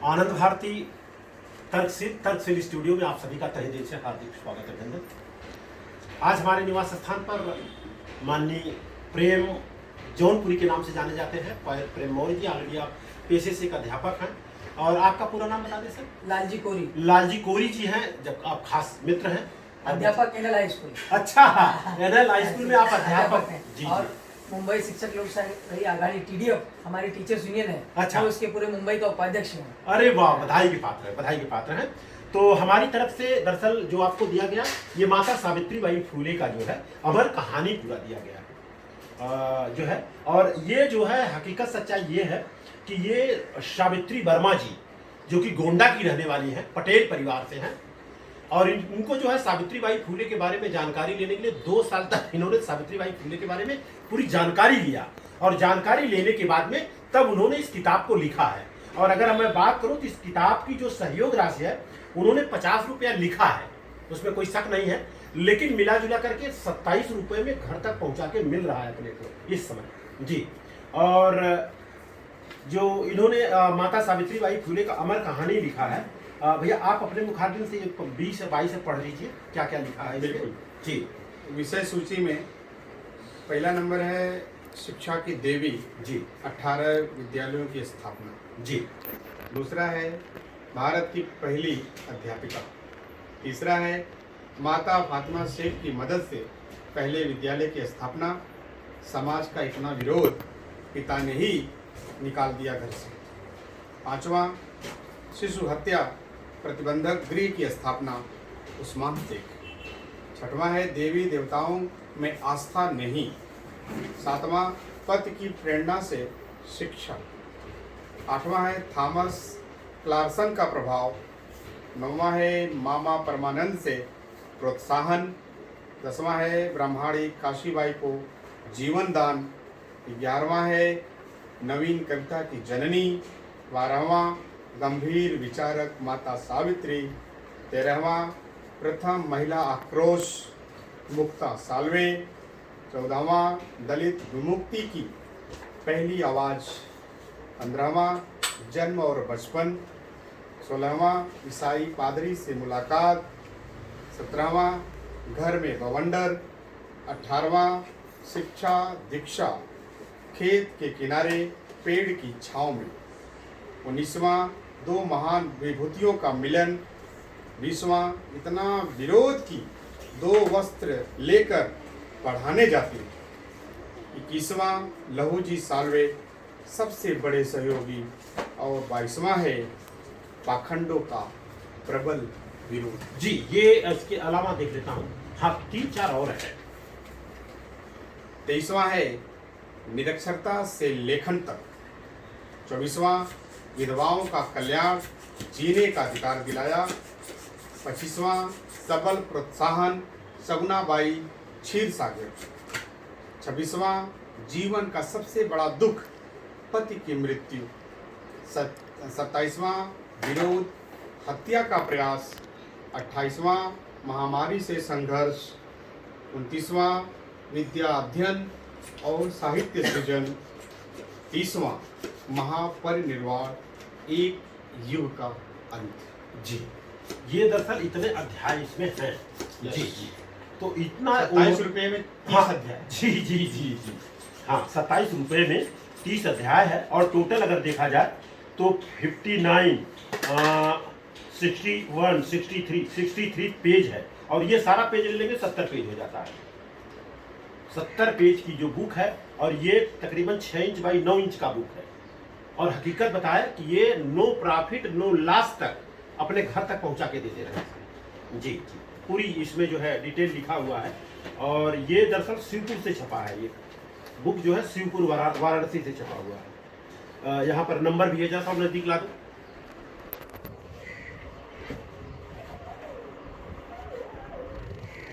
आनंद Bharti तर्कशील studio में आप सभी का तहे दिल से हार्दिक स्वागत है अभिनंदन। आज हमारे निवास स्थान पर माननीय प्रेम जौनपुरी के नाम से जाने जाते हैं प्रेम मौर्य जी। ऑलरेडी आप पेशे से एक अध्यापक हैं और आपका पूरा नाम बता दें सर। लालजी कोरी। लालजी कोरी जी हैं, जब आप खास मित्र हैं, अध्यापक एनएल हाई स्कूल। अच्छा, एनएल हाई स्कूल में आप अध्यापक हैं जी। और मुंबई शिक्षक लोक सेवा आघाड़ी टीडीएफ हमारी टीचर्स यूनियन है। अच्छा, तो उसके पूरे मुंबई का उपाध्यक्ष हूँ। अरे वाह, बधाई के पात्र है, बधाई के पात्र हैं। तो हमारी तरफ से दरअसल जो आपको दिया गया ये माता सावित्रीबाई फुले का जो है अमर कहानी पूरा दिया गया है जो है। और ये जो है हकीकत सच्चाई ये है कि ये सावित्री वर्मा जी जो कि गोंडा की रहने वाली हैं, पटेल परिवार से हैं, और इनको जो है सावित्रीबाई फुले के बारे में जानकारी लेने के लिए 2 साल तक इन्होंने सावित्रीबाई फुले के बारे में पूरी जानकारी लिया, और जानकारी लेने के बाद में तब उन्होंने इस किताब को लिखा है। और अगर मैं बात करूं तो इस किताब की जो सहयोग राशि है उन्होंने 50 रुपया लिखा है, उसमें कोई शक नहीं है, लेकिन मिला जुला करके 27 रुपये में घर तक पहुंचा के मिल रहा है अपने को इस समय जी। और जो इन्होंने माता सावित्रीबाई फुले का अमर कहानी लिखा है, भैया आप अपने मुखारबिन से 20 से 22 से पढ़ लीजिए क्या क्या लिखा है। बिल्कुल जी। विषय सूची में पहला नंबर है शिक्षा की देवी जी, 18 विद्यालयों की स्थापना जी। दूसरा है भारत की पहली अध्यापिका। तीसरा है माता फातिमा शेख की मदद से पहले विद्यालय की स्थापना। समाज का इतना विरोध पिता ने ही निकाल दिया घर से। पांचवा शिशु हत्या प्रतिबंधक गृह की स्थापना उस्मान शेख। छठवां है देवी देवताओं में आस्था नहीं। सातवां पति की प्रेरणा से शिक्षा। आठवां है थॉमस क्लार्सन का प्रभाव। नौवां है मामा परमानंद से प्रोत्साहन। 10वां है ब्रह्माणी काशीबाई को जीवन दान। 11वां है नवीन कविता की जननी। 12वां गंभीर विचारक माता सावित्री। 13वां प्रथम महिला आक्रोश मुक्ता साल्वे। 14वां दलित विमुक्ति की पहली आवाज़। 15वां जन्म और बचपन। 16वां ईसाई पादरी से मुलाकात। 17वां घर में बवंडर। 18वां शिक्षा दीक्षा खेत के किनारे पेड़ की छाँव में। 19वां 2 महान विभूतियों का मिलन। 20वां इतना विरोध की 2 वस्त्र लेकर पढ़ाने जाती। 21वां लहूजी साल्वे सबसे बड़े सहयोगी। और 22वां है पाखंडों का प्रबल विरोध। जी, ये इसके अलावा देख लेता हूँ, हाँ 3-4 और है। 23वां है निरक्षरता से लेखन तक। 24वां विधवाओं का कल्याण जीने का अधिकार दिलाया। 25वां सबल प्रोत्साहन सगुनाबाई क्षीरसागर। 26वां जीवन का सबसे बड़ा दुख पति की मृत्यु। 27वां विरोध हत्या का प्रयास। 28वां महामारी से संघर्ष। 29वां विद्या अध्ययन और साहित्य सृजन। 30वां महापरिनिर्वाण एक युग का अंत। जी, ये दरअसल इतने अध्याय इसमें हैं। जी जी, तो इतना 27 रुपये में 30 हाँ, अध्याय। जी जी जी जी, हाँ 27 रुपये में 30 अध्याय है। और टोटल अगर देखा जाए तो 59, 61, 63 पेज है। और ये सारा पेज ले लेंगे 70 पेज हो जाता है। 70 पेज की जो बुक है, और ये तकरीबन 6 इंच बाई 9 इंच का बुक है। और हकीकत बताया कि ये नो प्रॉफिट नो लॉस तक अपने घर तक पहुंचा के देते रहे। जी जी, पूरी इसमें जो है डिटेल लिखा हुआ है। और ये दरअसल शिवपुर से छपा है। ये बुक जो है शिवपुर वाराणसी से छपा हुआ है। यहाँ पर नंबर भी है, जरा सब नजदीक ला दो।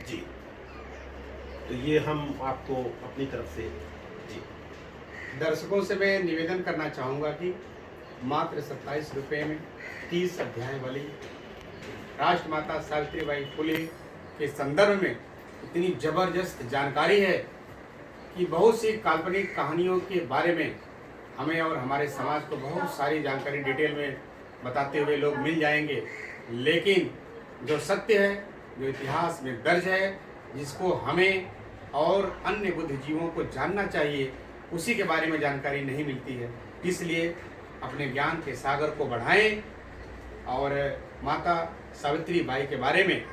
जी, तो ये हम आपको अपनी तरफ से जी। दर्शकों से मैं निवेदन करना चाहूँगा कि मात्र 27 रुपये में 30 अध्याय वाली राष्ट्रमाता सावित्रीबाई फुले के संदर्भ में इतनी जबरदस्त जानकारी है कि बहुत सी काल्पनिक कहानियों के बारे में हमें और हमारे समाज को बहुत सारी जानकारी डिटेल में बताते हुए लोग मिल जाएंगे, लेकिन जो सत्य है, जो इतिहास में दर्ज है, जिसको हमें और अन्य बुद्धिजीवों को जानना चाहिए, उसी के बारे में जानकारी नहीं मिलती है। इसलिए अपने ज्ञान के सागर को बढ़ाएं और माता सावित्री बाई के बारे में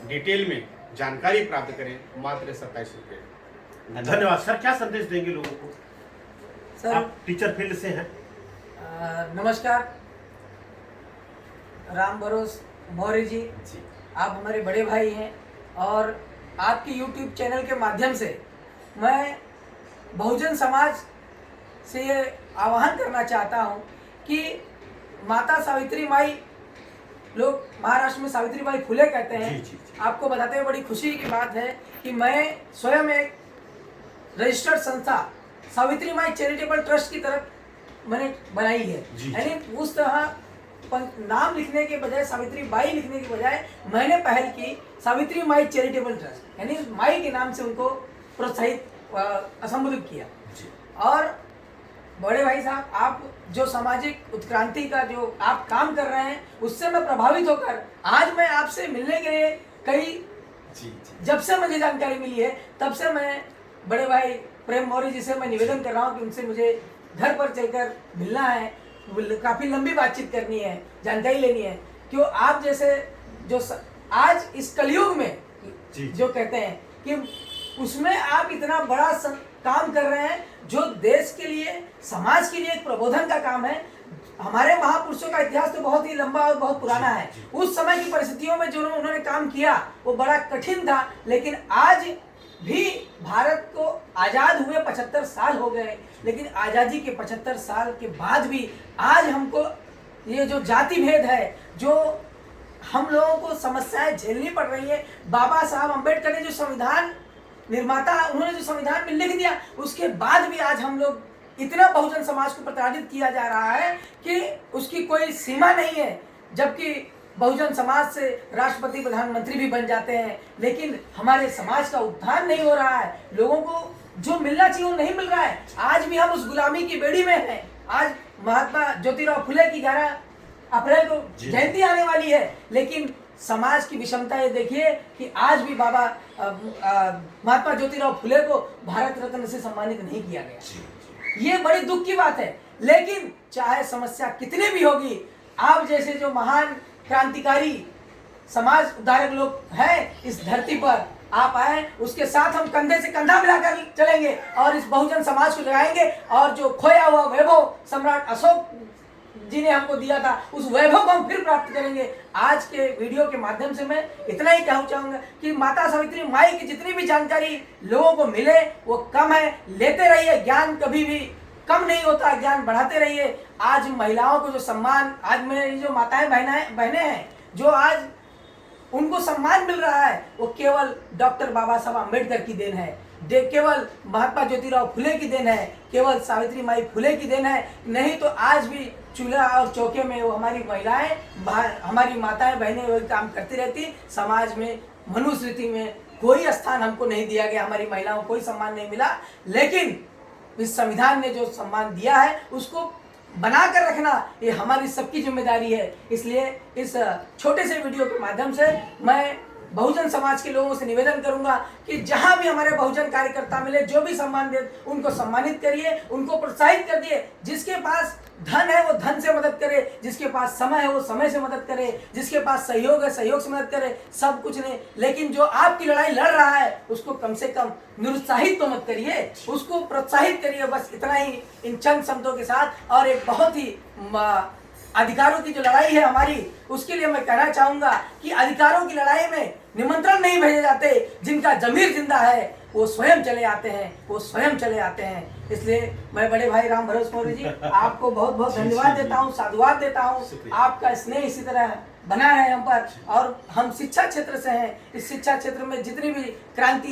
डिटेल में जानकारी प्राप्त करें। मात्र 27 रुपये। धन्यवाद सर। क्या संदेश देंगे लोगों को? सर आप टीचर फील्ड से हैं। नमस्कार, राम भरोस मौर्य जी, आप हमारे बड़े भाई हैं और आपके YouTube चैनल के माध्यम से मैं बहुजन समाज से ये आह्वान करना चाहता हूँ कि माता सावित्री माई, लोग महाराष्ट्र में सावित्री बाई फुले कहते हैं। जी। आपको बताते हुए बड़ी खुशी की बात है कि मैं स्वयं एक रजिस्टर्ड संस्था सावित्री माई चैरिटेबल ट्रस्ट की तरफ मैंने बनाई है। यानी उस तरह नाम लिखने के बजाय सावित्री बाई लिखने के बजाय मैंने पहल की सावित्री माई चैरिटेबल ट्रस्ट, यानी माई के नाम से उनको प्रोत्साहित संबोधित किया। और बड़े भाई साहब, आप जो सामाजिक उत्क्रांति का जो आप काम कर रहे हैं, उससे मैं प्रभावित होकर आज मैं आपसे मिलने के लिए जब से मुझे जानकारी मिली है, तब से मैं बड़े भाई प्रेम मौर्य जी से मैं निवेदन कर रहा हूँ कि उनसे मुझे घर पर चलकर मिलना है, काफ़ी लंबी बातचीत करनी है, जानकारी लेनी है। क्यों आप जैसे जो आज इस कलयुग में जो कहते हैं कि उसमें आप इतना बड़ा काम कर रहे हैं जो देश के लिए, समाज के लिए एक प्रबोधन का काम है। हमारे महापुरुषों का इतिहास तो बहुत ही लंबा और बहुत पुराना है। उस समय की परिस्थितियों में जो उन्होंने काम किया वो बड़ा कठिन था, लेकिन आज भी भारत को आज़ाद हुए 75 साल हो गए, लेकिन आज़ादी के 75 साल के बाद भी आज हमको ये जो जाति भेद है, जो हम लोगों को समस्याएं झेलनी पड़ रही है। बाबा साहब अम्बेडकर ने जो संविधान निर्माता, उन्होंने जो संविधान में लिख दिया, उसके बाद भी आज हम लोग इतना बहुजन समाज को प्रताड़ित किया जा रहा है कि उसकी कोई सीमा नहीं है। जबकि बहुजन समाज से राष्ट्रपति प्रधानमंत्री भी बन जाते हैं, लेकिन हमारे समाज का उत्थान नहीं हो रहा है। लोगों को जो मिलना चाहिए वो नहीं मिल रहा है। आज भी हम उस गुलामी की बेड़ी में हैं। आज महात्मा ज्योतिराव फुले की 11 अप्रैल को जयंती आने वाली है, लेकिन समाज की विषमता ये देखिए कि आज भी बाबा महात्मा ज्योतिराव फुले को भारत रत्न से सम्मानित नहीं किया गया। ये बड़ी दुख की बात है। लेकिन चाहे समस्या कितनी भी होगी, आप जैसे जो महान क्रांतिकारी समाज उद्धारक लोग हैं इस धरती पर, आप आए, उसके साथ हम कंधे से कंधा मिलाकर चलेंगे और इस बहुजन समाज को जगाएंगे। और जो खोया हुआ वैभव सम्राट अशोक जी ने हमको दिया था, उस वैभव को हम फिर प्राप्त करेंगे। आज के वीडियो के माध्यम से मैं इतना ही कहना चाहूँगा कि माता सावित्री माई की जितनी भी जानकारी लोगों को मिले वो कम है। लेते रहिए, ज्ञान कभी भी कम नहीं होता, ज्ञान बढ़ाते रहिए। आज महिलाओं को जो सम्मान, आज मेरी जो माताएं बहनें हैं, जो आज उनको सम्मान मिल रहा है, वो केवल डॉक्टर बाबा साहब अम्बेडकर की देन है, केवल महात्मा ज्योतिराव फुले की देन है, केवल सावित्री माई फुले की देन है। नहीं तो आज भी चूल्हा और चौके में वो हमारी महिलाएं, हमारी माताएं बहनें वही काम करती रहती। समाज में, मनुस्मृति में कोई स्थान हमको नहीं दिया गया, हमारी महिलाओं को कोई सम्मान नहीं मिला। लेकिन इस संविधान ने जो सम्मान दिया है उसको बना कर रखना ये हमारी सबकी जिम्मेदारी है। इसलिए इस छोटे से वीडियो के माध्यम से मैं बहुजन समाज के लोगों से निवेदन करूंगा कि जहां भी हमारे बहुजन कार्यकर्ता मिले, जो भी सम्मान दे, उनको सम्मानित करिए, उनको प्रोत्साहित कर दिए। जिसके पास धन है वो धन से मदद करे, जिसके पास समय है वो समय से मदद करे, जिसके पास सहयोग है सहयोग से मदद करे, सब कुछ नहीं। लेकिन जो आपकी लड़ाई लड़ रहा है उसको कम से कम निरुत्साहित तो मत करिए, उसको प्रोत्साहित करिए। बस इतना ही इन चंद शब्दों के साथ। और एक बहुत ही अधिकारों की जो लड़ाई है हमारी, उसके लिए मैं कहना चाहूंगा कि अधिकारों की लड़ाई में निमंत्रण नहीं भेजे जाते, जिनका जमीर जिंदा है वो स्वयं चले आते हैं, वो स्वयं चले आते हैं। इसलिए मैं बड़े भाई राम भरोस मौर्य जी आपको बहुत बहुत धन्यवाद देता हूँ, साधुवाद देता हूँ। आपका स्नेह इसी तरह बना रहे हम पर। और हम शिक्षा क्षेत्र से हैं, इस शिक्षा क्षेत्र में जितनी भी क्रांति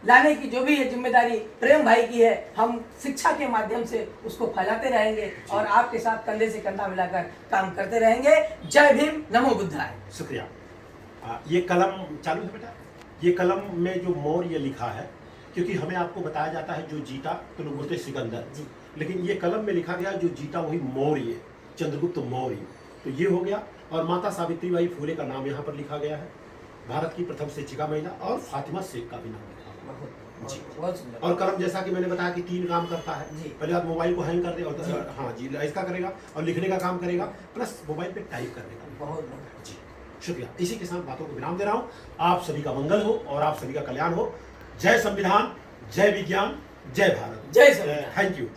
लाने की जो भी है जिम्मेदारी प्रेम भाई की है, हम शिक्षा के माध्यम से उसको फैलाते रहेंगे और आपके साथ कंधे से कंधा मिलाकर काम करते रहेंगे। जय भीम, नमो बुद्धाय। शुक्रिया। ये कलम चालू है बेटा? ये कलम में जो मौर्य लिखा है, क्योंकि हमें आपको बताया जाता है जो जीता तो लोग बोलते सिकंदर, लेकिन ये कलम में लिखा गया जो जीता वही मौर्य। चंद्रगुप्त मौर्य। तो ये हो गया। और माता सावित्रीबाई फुले का नाम यहाँ पर लिखा गया है, भारत की प्रथम शिक्षिका महिला, और फातिमा शेख का भी नाम लिखा हुआ है। जी। बहुत सुंदर। और कलम जैसा कि मैंने बताया कि 3 काम करता है। जी। पहले आप मोबाइल को हैंग कर दे, और हाँ जी, इसका करेगा, और लिखने का काम करेगा, प्लस मोबाइल पे टाइप करने का। बहुत बहुत जी, शुक्रिया। इसी के साथ बातों को विराम दे रहा हूँ। आप सभी का मंगल हो और आप सभी का कल्याण हो। जय संविधान, जय विज्ञान, जय भारत। जय संविधान। Thank you.